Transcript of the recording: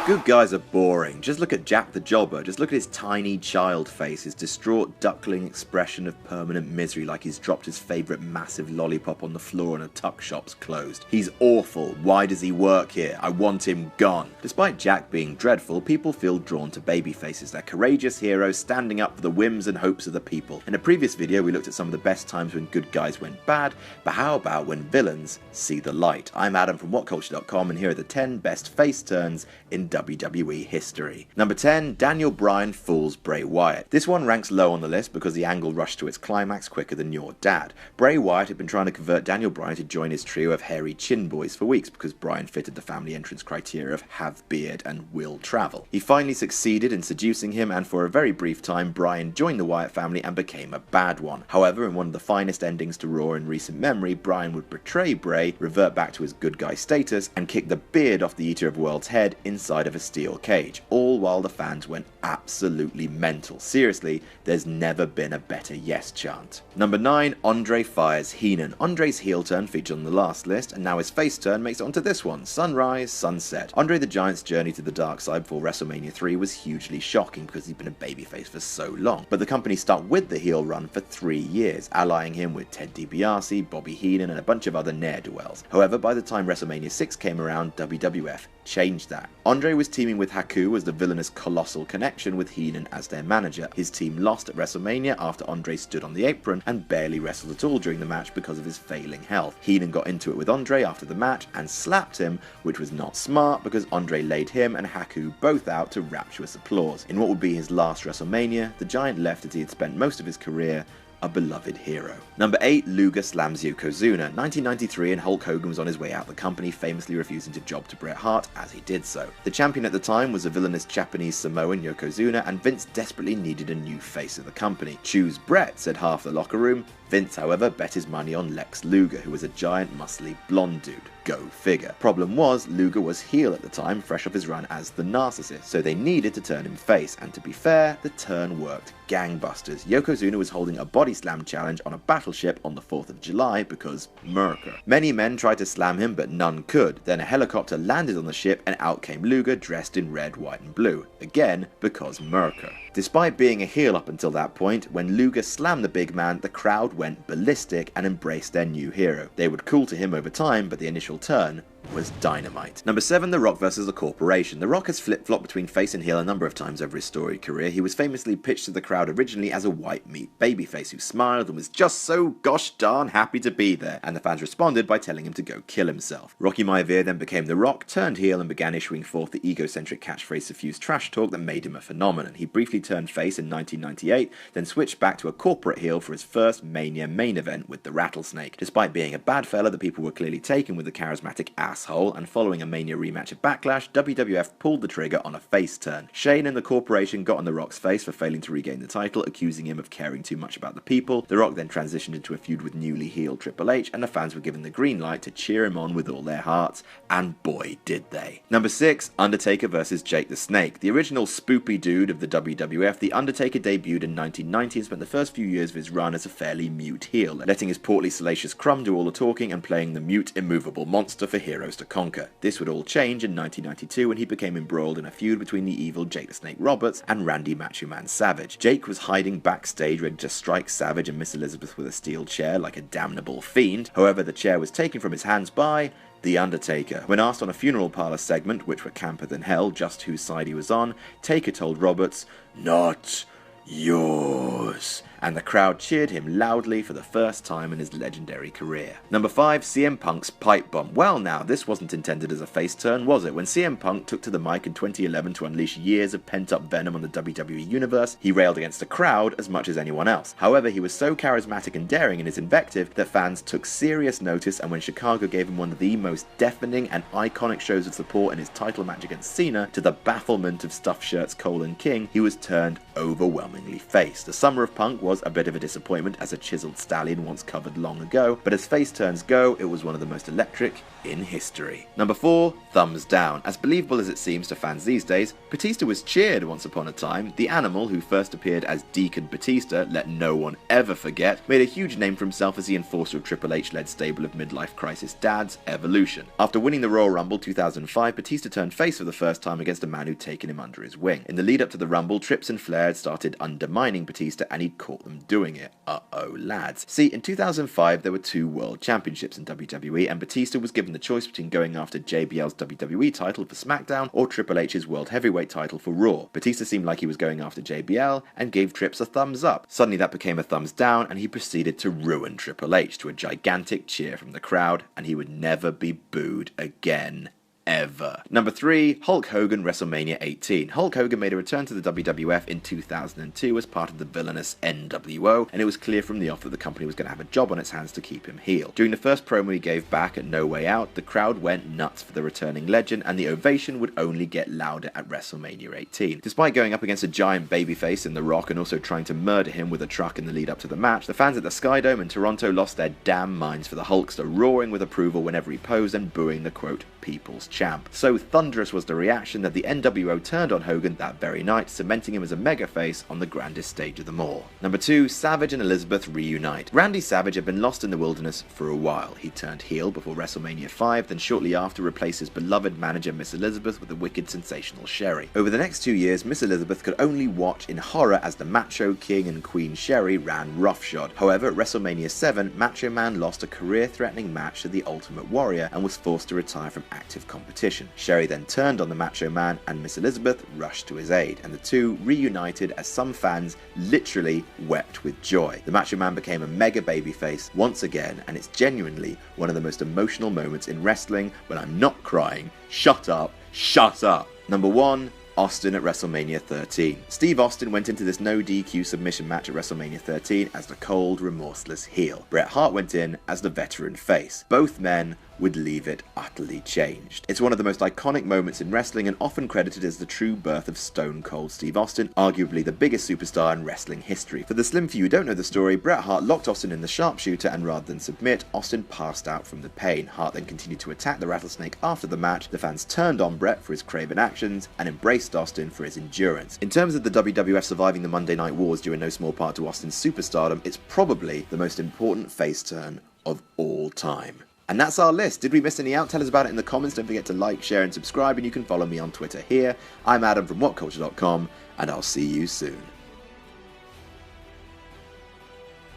Good guys are boring. Just look at Jack the Jobber. Just look at his tiny child face, his distraught duckling expression of permanent misery like he's dropped his favourite massive lollipop on the floor and a tuck shop's closed. He's awful. Why does he work here? I want him gone. Despite Jack being dreadful, people feel drawn to babyfaces. They're courageous heroes standing up for the whims and hopes of the people. In a previous video we looked at some of the best times when good guys went bad, but how about when villains see the light? I'm Adam from WhatCulture.com and here are the 10 best face turns in WWE history. Number 10, Daniel Bryan fools Bray Wyatt. This one ranks low on the list because the angle rushed to its climax quicker than your dad. Bray Wyatt had been trying to convert Daniel Bryan to join his trio of hairy chin boys for weeks because Bryan fitted the family entrance criteria of have beard and will travel. He finally succeeded in seducing him, and for a very brief time Bryan joined the Wyatt family and became a bad one. However, in one of the finest endings to Raw in recent memory, Bryan would betray Bray, revert back to his good guy status, and kick the beard off the Eater of Worlds head inside of a steel cage, all while the fans went absolutely mental. Seriously, there's never been a better yes chant. Number 9, Andre fires Heenan. Andre's heel turn featured on the last list, and now his face turn makes it onto this one, Sunrise, Sunset. Andre the Giant's journey to the dark side before WrestleMania 3 was hugely shocking because he'd been a babyface for so long, but the company stuck with the heel run for 3 years, allying him with Ted DiBiase, Bobby Heenan, and a bunch of other ne'er-do-wells. However, by the time WrestleMania 6 came around, WWF changed that. Andre was teaming with Haku as the villainous Colossal Connection with Heenan as their manager. His team lost at WrestleMania after Andre stood on the apron and barely wrestled at all during the match because of his failing health. Heenan got into it with Andre after the match and slapped him, which was not smart because Andre laid him and Haku both out to rapturous applause. In what would be his last WrestleMania, the Giant left as he had spent most of his career a beloved hero. Number 8, Luger slams Yokozuna. 1993 and Hulk Hogan was on his way out the company, famously refusing to job to Bret Hart as he did so. The champion at the time was a villainous Japanese Samoan Yokozuna, and Vince desperately needed a new face of the company. Choose Bret, said half the locker room. Vince, however, bet his money on Lex Luger, who was a giant, muscly, blonde dude. Go figure. Problem was, Luger was heel at the time, fresh off his run as the Narcissist, so they needed to turn him face, and to be fair, the turn worked gangbusters. Yokozuna was holding a body slam challenge on a battleship on the 4th of July because Merker. Many men tried to slam him, but none could. Then a helicopter landed on the ship, and out came Luger dressed in red, white, and blue. Again, because Merker. Despite being a heel up until that point, when Luger slammed the big man, the crowd went ballistic and embraced their new hero. They would cool to him over time, but the initial turn was dynamite. Number 7, The Rock vs. The Corporation. The Rock has flip-flopped between face and heel a number of times over his storied career. He was famously pitched to the crowd originally as a white meat babyface who smiled and was just so gosh darn happy to be there, and the fans responded by telling him to go kill himself. Rocky Maivia then became The Rock, turned heel, and began issuing forth the egocentric catchphrase suffused trash talk that made him a phenomenon. He briefly turned face in 1998, then switched back to a corporate heel for his first Mania main event with the Rattlesnake. Despite being a bad fella, the people were clearly taken with the charismatic asshole, and following a Mania rematch at Backlash, WWF pulled the trigger on a face turn. Shane and the Corporation got on The Rock's face for failing to regain the title, accusing him of caring too much about the people. The Rock then transitioned into a feud with newly heeled Triple H, and the fans were given the green light to cheer him on with all their hearts, and boy did they. Number 6, Undertaker vs. Jake the Snake. The original spoopy dude of the WWF, The Undertaker debuted in 1990 and spent the first few years of his run as a fairly mute heel, letting his portly salacious crumb do all the talking and playing the mute immovable monster for heroes to conquer. This would all change in 1992 when he became embroiled in a feud between the evil Jake the Snake Roberts and Randy Macho Man Savage. Jake was hiding backstage ready to strike Savage and Miss Elizabeth with a steel chair like a damnable fiend. However, the chair was taken from his hands by The Undertaker. When asked on a funeral parlor segment, which were camper than hell, just whose side he was on, Taker told Roberts, "Not yours," and the crowd cheered him loudly for the first time in his legendary career. Number 5, CM Punk's pipe bomb. Well now, this wasn't intended as a face turn, was it? When CM Punk took to the mic in 2011 to unleash years of pent-up venom on the WWE Universe, he railed against the crowd as much as anyone else. However, he was so charismatic and daring in his invective that fans took serious notice, and when Chicago gave him one of the most deafening and iconic shows of support in his title match against Cena, to the bafflement of Stuffed Shirts Cole and King, he was turned overwhelmingly face. The summer of Punk was was a bit of a disappointment as a chiseled stallion once covered long ago, but as face turns go, it was one of the most electric in history. Number 4, thumbs down. As believable as it seems to fans these days, Batista was cheered once upon a time. The Animal, who first appeared as Deacon Batista, let no one ever forget, made a huge name for himself as the enforcer of Triple H-led stable of midlife crisis dads, Evolution. After winning the Royal Rumble 2005, Batista turned face for the first time against a man who'd taken him under his wing. In the lead up to the Rumble, Trips and Flair had started undermining Batista and he'd caught them doing it. Uh-oh, lads. See, in 2005 there were 2 World Championships in WWE and Batista was given the choice between going after JBL's WWE title for SmackDown or Triple H's World Heavyweight title for Raw. Batista seemed like he was going after JBL and gave Trips a thumbs up. Suddenly that became a thumbs down and he proceeded to ruin Triple H to a gigantic cheer from the crowd, and he would never be booed again. Ever. Number 3, Hulk Hogan WrestleMania 18. Hulk Hogan made a return to the WWF in 2002 as part of the villainous NWO, and it was clear from the off that the company was going to have a job on its hands to keep him heel. During the first promo he gave back at No Way Out, the crowd went nuts for the returning legend, and the ovation would only get louder at WrestleMania 18. Despite going up against a giant babyface in The Rock and also trying to murder him with a truck in the lead up to the match, the fans at the Skydome in Toronto lost their damn minds for the Hulkster, roaring with approval whenever he posed and booing the quote, people's champ. So thunderous was the reaction that the NWO turned on Hogan that very night, cementing him as a mega face on the grandest stage of them all. Number 2, Savage and Elizabeth reunite. Randy Savage had been lost in the wilderness for a while. He turned heel before WrestleMania 5, then shortly after replaced his beloved manager Miss Elizabeth with the wicked sensational Sherry. Over the next 2 years, Miss Elizabeth could only watch in horror as the Macho King and Queen Sherry ran roughshod. However, at WrestleMania 7, Macho Man lost a career-threatening match to the Ultimate Warrior and was forced to retire from active competition. Sherry then turned on the Macho Man and Miss Elizabeth rushed to his aid, and the two reunited as some fans literally wept with joy. The Macho Man became a mega babyface once again, and it's genuinely one of the most emotional moments in wrestling when I'm not crying. Shut up, shut up. Number 1, Austin at WrestleMania 13. Steve Austin went into this no DQ submission match at WrestleMania 13 as the cold, remorseless heel. Bret Hart went in as the veteran face. Both men would leave it utterly changed. It's one of the most iconic moments in wrestling and often credited as the true birth of Stone Cold Steve Austin, arguably the biggest superstar in wrestling history. For the slim few who don't know the story, Bret Hart locked Austin in the sharpshooter and rather than submit, Austin passed out from the pain. Hart then continued to attack the Rattlesnake after the match. The fans turned on Bret for his craven actions and embraced Austin for his endurance. In terms of the WWF surviving the Monday Night Wars due in no small part to Austin's superstardom, it's probably the most important face turn of all time. And that's our list. Did we miss any out? Tell us about it in the comments. Don't forget to like, share and subscribe, and you can follow me on Twitter here. I'm Adam from WhatCulture.com, and I'll see you soon.